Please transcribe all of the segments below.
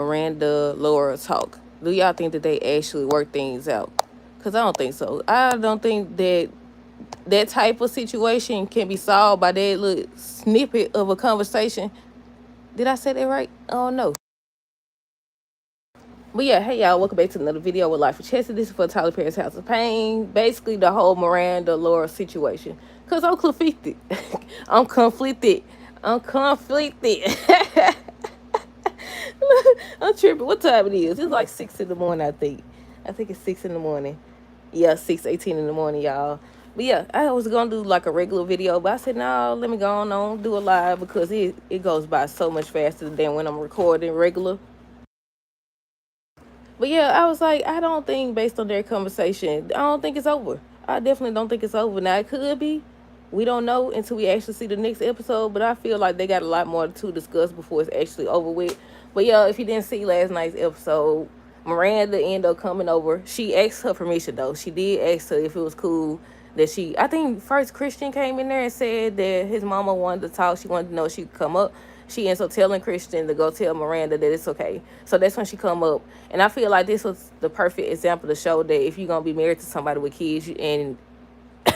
Miranda, Laura talk? Do y'all think that they actually work things out? Because I don't think so. I don't think that that type of situation can be solved by that little snippet of a conversation. Did I say that right? I don't know. But yeah, hey y'all, welcome back to another video with Life of Chessie. This is for Tyler Perry's House of Payne. Basically, the whole Miranda Laura situation. Because I'm conflicted. I'm conflicted. I'm conflicted. I'm tripping. What time it is? It's like 6 in the morning, I think. I think it's 6 in the morning. Yeah, 6:18 in the morning, y'all. But yeah, I was gonna do like a regular video, but I said no, let me go on do a live because it goes by so much faster than when I'm recording regular. But yeah, I was like, I don't think based on their conversation, I don't think it's over. I definitely don't think it's over. Now it could be. We don't know until we actually see the next episode, but I feel like they got a lot more to discuss before it's actually over with. But yeah, if you didn't see last night's episode, Miranda ended up coming over. She asked her permission though. She did ask her if it was cool that I think first Christian came in there and said that his mama wanted to talk. She wanted to know if she could come up. She ends up telling Christian to go tell Miranda that it's okay. So that's when she come up. And I feel like this was the perfect example to show that if you're going to be married to somebody with kids and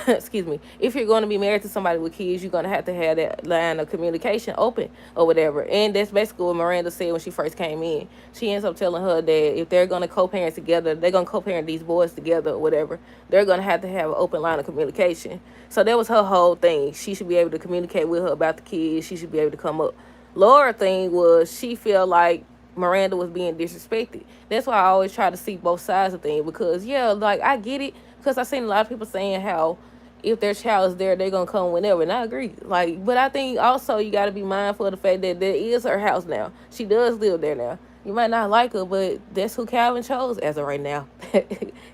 excuse me, if you're going to be married to somebody with kids, you're going to have that line of communication open or whatever. And that's basically what Miranda said when she first came in. She ends up telling her that if they're going to co-parent together, they're going to co-parent these boys together or whatever, they're going to have an open line of communication. So that was her whole thing. She should be able to communicate with her about the kids. She should be able to come up. Laura thing was she felt like Miranda was being disrespected. That's why I always try to see both sides of things because, yeah, like, I get it because I've seen a lot of people saying how if their child is there, they're going to come whenever, and I agree. Like, but I think also you got to be mindful of the fact that that is her house now. She does live there now. You might not like her, but that's who Calvin chose as of right now.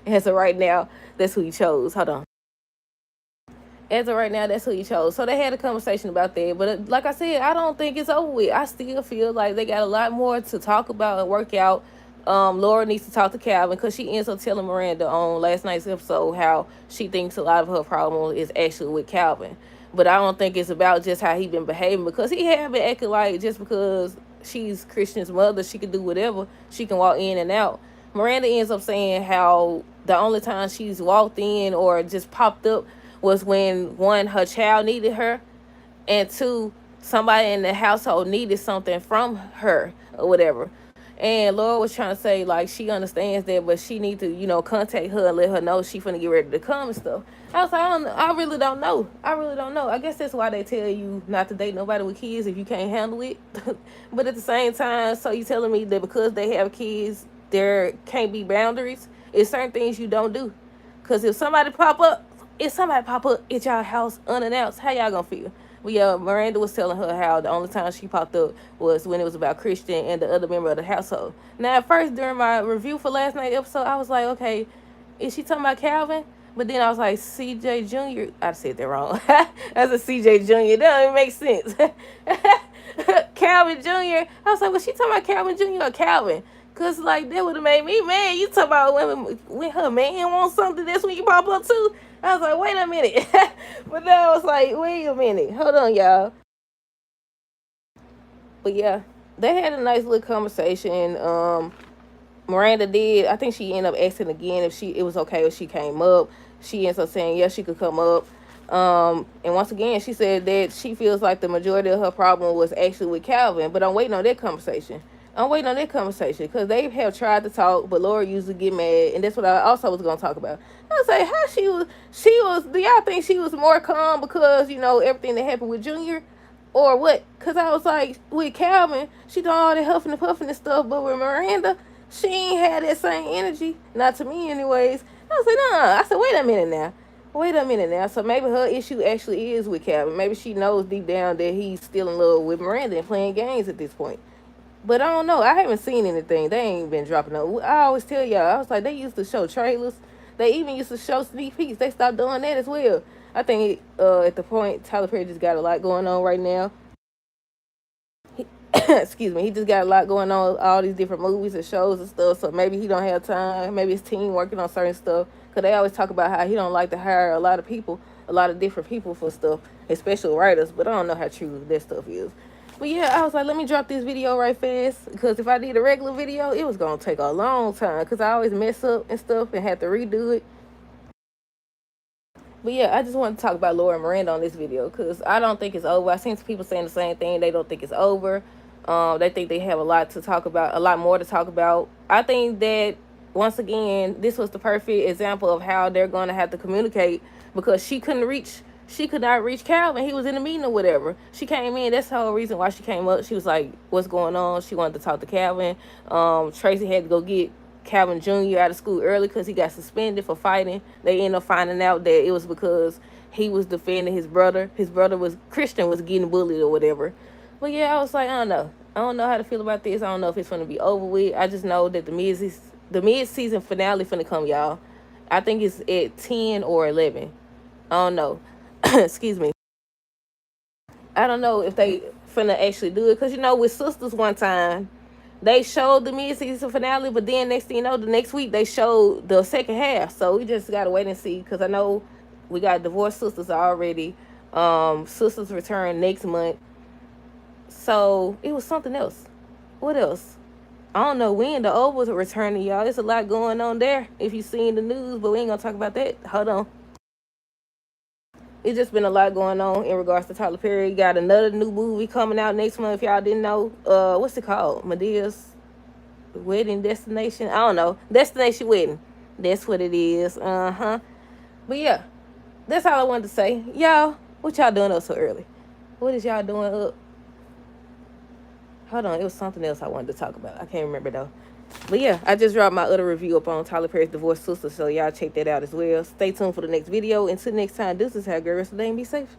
As of right now, that's who he chose. Hold on. As of right now, that's who he chose. So they had a conversation about that. But like I said, I don't think it's over with. I still feel like they got a lot more to talk about and work out. Laura needs to talk to Calvin because she ends up telling Miranda on last night's episode how she thinks a lot of her problem is actually with Calvin. But I don't think it's about just how he been behaving because he had been acting like just because she's Christian's mother, she can do whatever. She can walk in and out. Miranda ends up saying how the only time she's walked in or just popped up was when, one, her child needed her, and two, somebody in the household needed something from her or whatever. And Laura was trying to say, like, she understands that, but she need to, contact her and let her know she finna get ready to come and stuff. I was like, I really don't know. I really don't know. I guess that's why they tell you not to date nobody with kids if you can't handle it. But at the same time, so you telling me that because they have kids, there can't be boundaries? It's certain things you don't do. Because if somebody pop up at y'all house unannounced, how y'all gonna feel? Well, yeah, Miranda was telling her how the only time she popped up was when it was about Christian and the other member of the household. Now, at first, during my review for last night's episode, I was like, okay, is she talking about Calvin? But then I was like, CJ Jr. I said that wrong. That's a CJ Jr. That doesn't make sense. Calvin Jr. I was like, was she talking about Calvin Jr. or Calvin? Because, like, that would have made me mad. You talk about women, when her man wants something, that's when you pop up too. I was like, wait a minute. But then I was like, wait a minute. Hold on, y'all. But yeah, they had a nice little conversation. Miranda did. I think she ended up asking again if it was okay if she came up. She ends up saying yes, she could come up. And once again, she said that she feels like the majority of her problem was actually with Calvin. But I'm waiting on that conversation. Because they have tried to talk, but Laura usually get mad, and that's what I also was gonna talk about. I was like, how she was. Do y'all think she was more calm because everything that happened with Junior, or what? Because I was like, with Calvin, she done all that huffing and puffing and stuff, but with Miranda, she ain't had that same energy. Not to me, anyways. I was like, nah. I said, wait a minute now. So maybe her issue actually is with Calvin. Maybe she knows deep down that he's still in love with Miranda and playing games at this point. But I don't know. I haven't seen anything. They ain't been dropping up. I always tell y'all, I was like, they used to show trailers. They even used to show sneak peeks. They stopped doing that as well. I think at the point, Tyler Perry just got a lot going on right now. Excuse me. He just got a lot going on, all these different movies and shows and stuff. So maybe he don't have time. Maybe his team working on certain stuff. Because they always talk about how he don't like to hire a lot of different people for stuff, especially writers. But I don't know how true that stuff is. But yeah, I was like, let me drop this video right fast, because if I did a regular video, it was gonna take a long time, because I always mess up and stuff and have to redo it. But yeah, I just wanted to talk about Laura and Miranda on this video, because I don't think it's over. I seen some people saying the same thing. They don't think it's over. They think they have a lot to talk about, a lot more to talk about. I think that, once again, this was the perfect example of how they're going to have to communicate, because she could not reach Calvin. He was in the meeting or whatever. She came in. That's the whole reason why she came up. She was like, what's going on? She wanted to talk to Calvin. Tracy had to go get Calvin Jr. out of school early because he got suspended for fighting. They ended up finding out that it was because he was defending his brother. His brother was Christian, was getting bullied or whatever. But yeah, I was like, I don't know. I don't know how to feel about this. I don't know if it's going to be over with. I just know that the mid-season finale finna come, y'all. I think it's at 10 or 11. I don't know. Excuse me. I don't know if they finna actually do it, because, with Sisters one time, they showed the mid-season finale, but then next thing you know, the next week they showed the second half. So we just gotta wait and see, because I know we got Divorced Sisters already. Sisters return next month. So it was something else. What else? I don't know when the Ovals are returning, y'all. There's a lot going on there if you seen the news, but we ain't gonna talk about that. Hold on. It's just been a lot going on in regards to Tyler Perry. Got another new movie coming out next month, if y'all didn't know. What's it called? Medea's Wedding Destination? I don't know. Destination Wedding. That's what it is. But yeah, that's all I wanted to say. Y'all, what y'all doing up so early? What is y'all doing up? Hold on, it was something else I wanted to talk about. I can't remember though. But yeah, I just dropped my other review up on Tyler Perry's Divorced Sister, so y'all check that out as well. Stay tuned for the next video. Until next time, this is how girls today, and be safe.